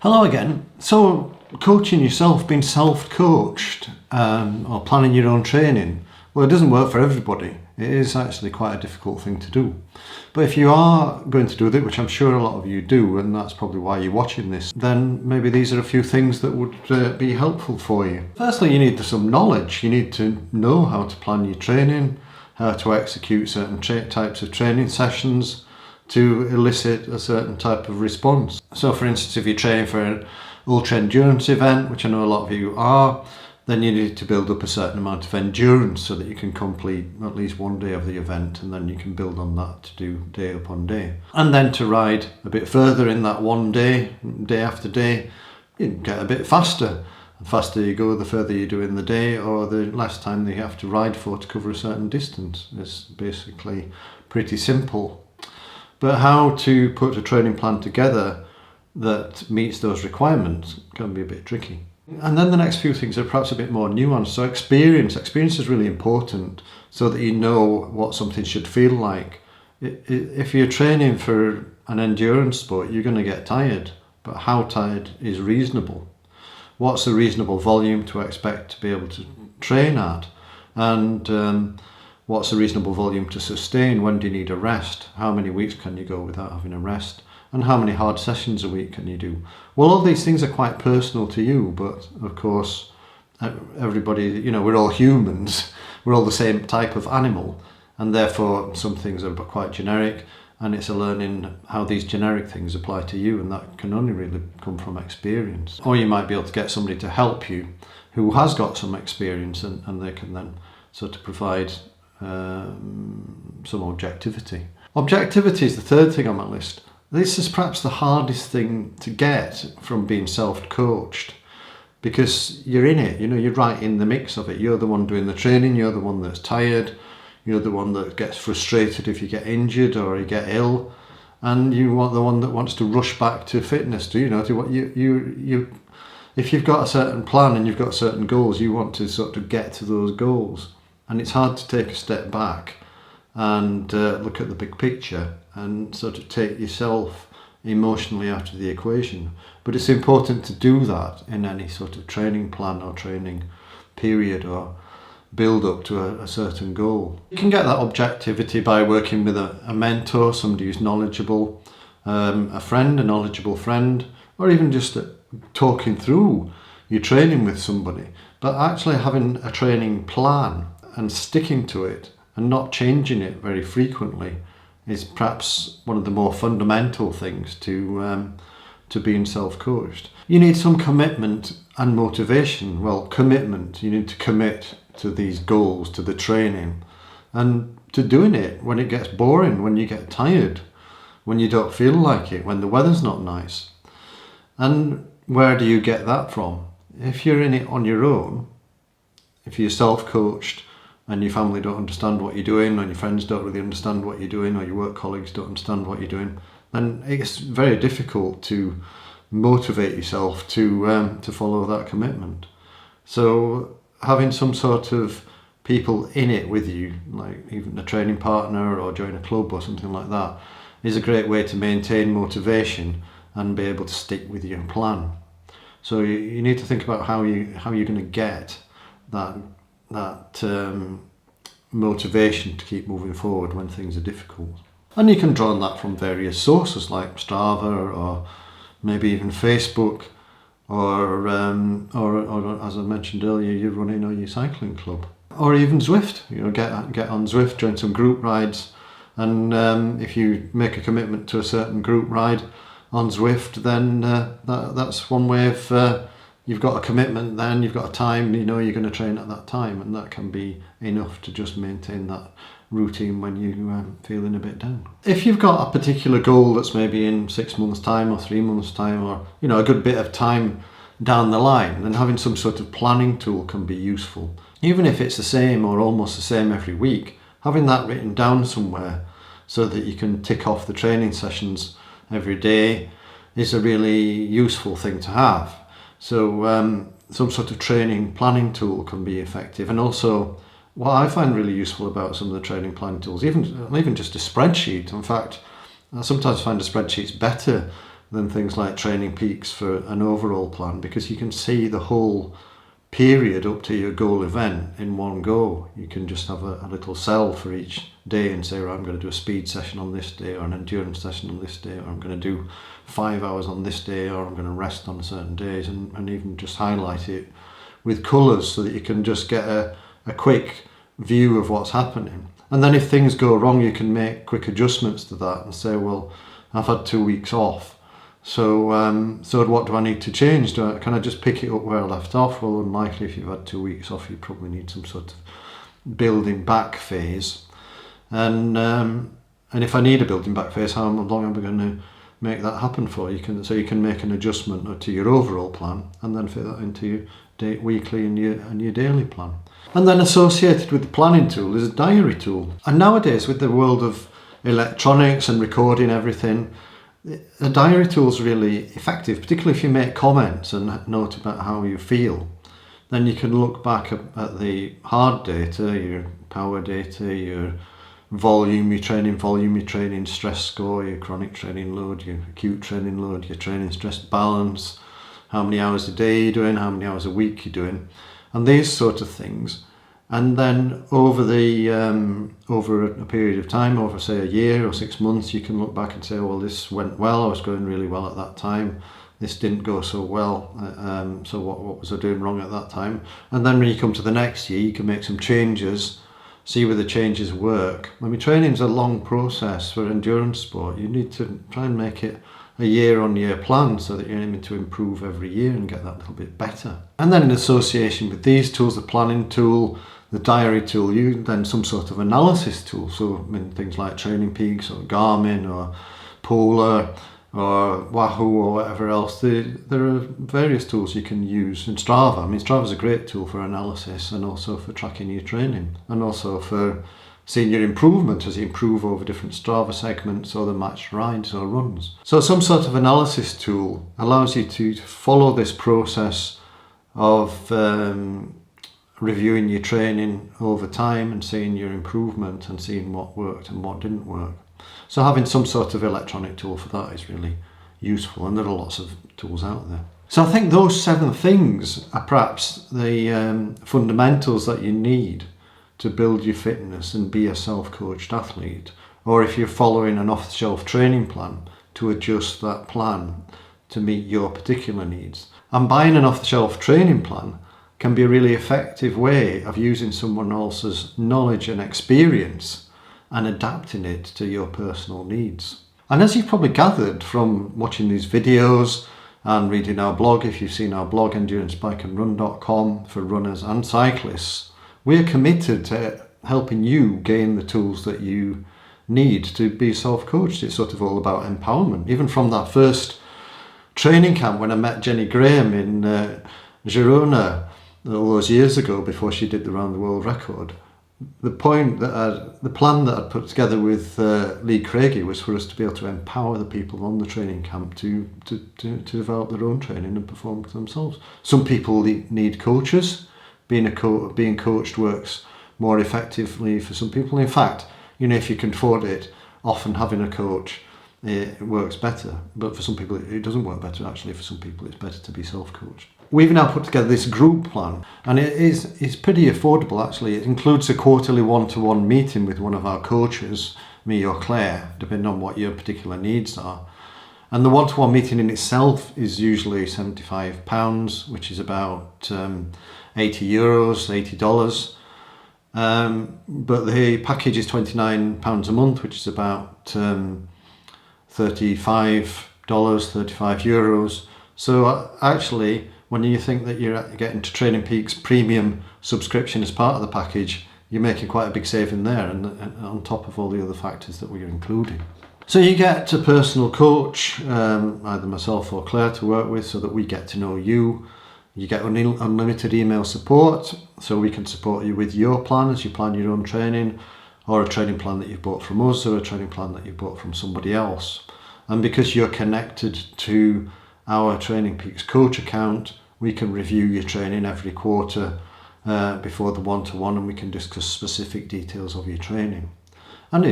Hello again. So coaching yourself, being self-coached or planning your own training, well, it doesn't work for everybody. It is actually quite a difficult thing to do. But if you are going to do that, which I'm sure a lot of you do, and that's probably why you're watching this, then maybe these are a few things that would be helpful for you. Firstly, you need some knowledge. You need to know how to plan your training, how to execute certain types of training sessions, to elicit a certain type of response. So for instance, if you're training for an ultra endurance event, which I know a lot of you are, then you need to build up a certain amount of endurance so that you can complete at least one day of the event, and then you can build on that to do day upon day. And then to ride a bit further in that one day, day after day, you get a bit faster. The faster you go, the further you do in the day, or the less time that you have to ride for to cover a certain distance. It's basically pretty simple. But how to put a training plan together that meets those requirements can be a bit tricky. And then the next few things are perhaps a bit more nuanced. So experience is really important so that you know what something should feel like. If you're training for an endurance sport, you're going to get tired. But how tired is reasonable? What's a reasonable volume to expect to be able to train at? And what's a reasonable volume to sustain? When do you need a rest? How many weeks can you go without having a rest? And how many hard sessions a week can you do? Well, all these things are quite personal to you, but of course, everybody, we're all humans. We're all the same type of animal, and therefore some things are quite generic, and it's a learning how these generic things apply to you, and that can only really come from experience. Or you might be able to get somebody to help you who has got some experience, and they can then sort of provide some objectivity. Objectivity is the third thing on my list. This is perhaps the hardest thing to get from being self-coached, because you're in it, you're right in the mix of it. You're the one doing the training, you're the one that's tired, you're the one that gets frustrated if you get injured or you get ill, and you want the one that wants to rush back to fitness, to what you if you've got a certain plan and you've got certain goals, you want to sort of get to those goals. And it's hard to take a step back and look at the big picture and sort of take yourself emotionally out of the equation. But it's important to do that in any sort of training plan or training period or build up to a certain goal. You can get that objectivity by working with a mentor, somebody who's knowledgeable, a knowledgeable friend, or even just talking through your training with somebody. But actually having a training plan and sticking to it and not changing it very frequently is perhaps one of the more fundamental things to being self-coached. You need some commitment and motivation. Well, commitment, you need to commit to these goals, to the training, and to doing it when it gets boring, when you get tired, when you don't feel like it, when the weather's not nice. And where do you get that from? If you're in it on your own, if you're self-coached, and your family don't understand what you're doing, or your friends don't really understand what you're doing, or your work colleagues don't understand what you're doing, then it's very difficult to motivate yourself to follow that commitment. So having some sort of people in it with you, like even a training partner or join a club or something like that, is a great way to maintain motivation and be able to stick with your plan. So you need to think about how you're going to get that motivation to keep moving forward when things are difficult. And you can draw on that from various sources like Strava or maybe even Facebook or as I mentioned earlier, you're running or your cycling club. Or even Zwift, get on Zwift, join some group rides, and if you make a commitment to a certain group ride on Zwift, then that's one way of you've got a commitment, then you've got a time, you're going to train at that time, and that can be enough to just maintain that routine when you're feeling a bit down. If you've got a particular goal that's maybe in 6 months' time or 3 months' time, or a good bit of time down the line, then having some sort of planning tool can be useful. Even if it's the same or almost the same every week, having that written down somewhere so that you can tick off the training sessions every day is a really useful thing to have. So some sort of training planning tool can be effective. And also what I find really useful about some of the training planning tools, even just a spreadsheet. In fact, I sometimes find a spreadsheet's better than things like Training Peaks for an overall plan, because you can see the whole period up to your goal event in one go. You can just have a little cell for each day and say, right, I'm going to do a speed session on this day, or an endurance session on this day, or I'm going to do 5 hours on this day, or I'm going to rest on certain days, and even just highlight it with colours so that you can just get a quick view of what's happening. And then if things go wrong, you can make quick adjustments to that and say, well, I've had 2 weeks off. So what do I need to change? Can I just pick it up where I left off? Well, unlikely. If you've had 2 weeks off, you probably need some sort of building back phase. And if I need a building back phase, how long am I going to make that happen for? You can make an adjustment to your overall plan and then fit that into your weekly and your daily plan. And then associated with the planning tool is a diary tool. And nowadays, with the world of electronics and recording everything, a diary tool is really effective, particularly if you make comments and note about how you feel. Then you can look back at the hard data, your power data, your volume, your training stress score, your chronic training load, your acute training load, your training stress balance, how many hours a day you're doing, how many hours a week you're doing, and these sort of things. And then over a period of time, over say a year or 6 months, you can look back and say, well, this went well, I was going really well at that time, this didn't go so well, so what was I doing wrong at that time? And then when you come to the next year, you can make some changes, see where the changes work. I mean, training's a long process for endurance sport. You need to try and make it a year-on-year plan so that you're aiming to improve every year and get that little bit better. And then in association with these tools, the planning tool, the diary tool, then some sort of analysis tool. So I mean, things like Training Peaks or Garmin or Polar or Wahoo or whatever else. There are various tools you can use. In Strava, I mean, Strava's a great tool for analysis and also for tracking your training and also for seeing your improvement as you improve over different Strava segments or the matched rides or runs. So some sort of analysis tool allows you to follow this process of reviewing your training over time and seeing your improvement and seeing what worked and what didn't work. So having some sort of electronic tool for that is really useful, and there are lots of tools out there. So I think those 7 things are perhaps the fundamentals that you need to build your fitness and be a self-coached athlete, or if you're following an off-the-shelf training plan, to adjust that plan to meet your particular needs. And buying an off-the-shelf training plan can be a really effective way of using someone else's knowledge and experience and adapting it to your personal needs. And as you've probably gathered from watching these videos and reading our blog, if you've seen our blog, enduranceBikeandRun.com, for runners and cyclists, we're committed to helping you gain the tools that you need to be self-coached. It's sort of all about empowerment. Even from that first training camp when I met Jenny Graham in Girona all those years ago before she did the round the world record, the plan that I'd put together with Lee Craigie was for us to be able to empower the people on the training camp to develop their own training and perform for themselves. Some people need coaches. Being coached works more effectively for some people. In fact, if you can afford it, often having a coach, it works better. But for some people, it doesn't work better. Actually, for some people, it's better to be self-coached. We've now put together this group plan, and it's pretty affordable, actually. It includes a quarterly one-to-one meeting with one of our coaches, me or Claire, depending on what your particular needs are. And the one-to-one meeting in itself is usually £75, which is about €80, $80. But the package is £29 a month, which is about €35. So actually, when you think that you're getting to Training Peaks premium subscription as part of the package, you're making quite a big saving there, and on top of all the other factors that we're including. So you get a personal coach, either myself or Claire, to work with so that we get to know you. You get unlimited email support, so we can support you with your plan as you plan your own training, or a training plan that you've bought from us, or a training plan that you've bought from somebody else. And because you're connected to our Training Peaks coach account, we can review your training every quarter before the one-to-one, and we can discuss specific details of your training. And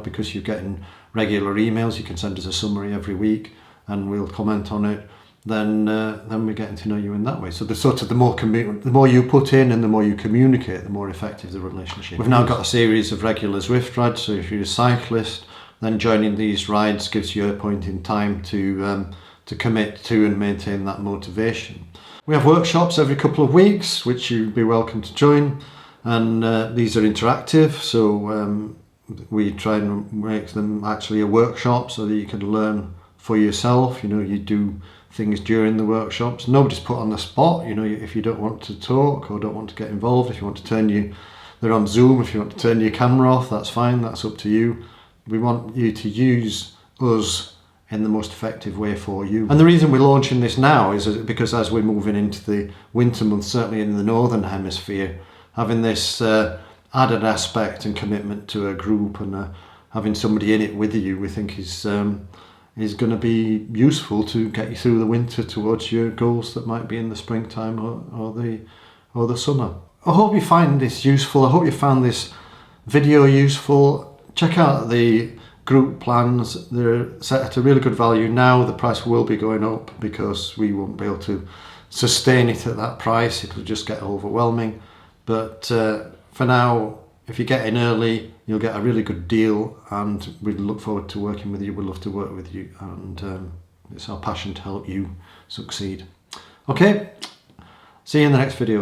because you're getting regular emails, you can send us a summary every week. and we'll comment on it, then we're getting to know you in that way. So the more you put in and the more you communicate, the more effective the relationship. We've now got a series of regular Zwift rides, so if you're a cyclist, then joining these rides gives you a point in time to commit to and maintain that motivation. We have workshops every couple of weeks, which you'd be welcome to join, and these are interactive, so we try and make them actually a workshop so that you can learn for yourself. You do things during the workshops. Nobody's put on the spot. If you don't want to talk or don't want to get involved, if you want to they're on Zoom, if you want to turn your camera off, that's fine, that's up to you. We want you to use us in the most effective way for you. And the reason we're launching this now is because as we're moving into the winter months, certainly in the Northern Hemisphere, having this added aspect and commitment to a group and having somebody in it with you, we think is going to be useful to get you through the winter towards your goals that might be in the springtime or the summer. I hope you find this useful. I hope you found this video useful. Check out the group plans. They're set at a really good value now. The price will be going up because we won't be able to sustain it at that price. It'll just get overwhelming. But for now, if you get in early, you'll get a really good deal, and we look forward to working with you. We'd love to work with you, and it's our passion to help you succeed. Okay, see you in the next video.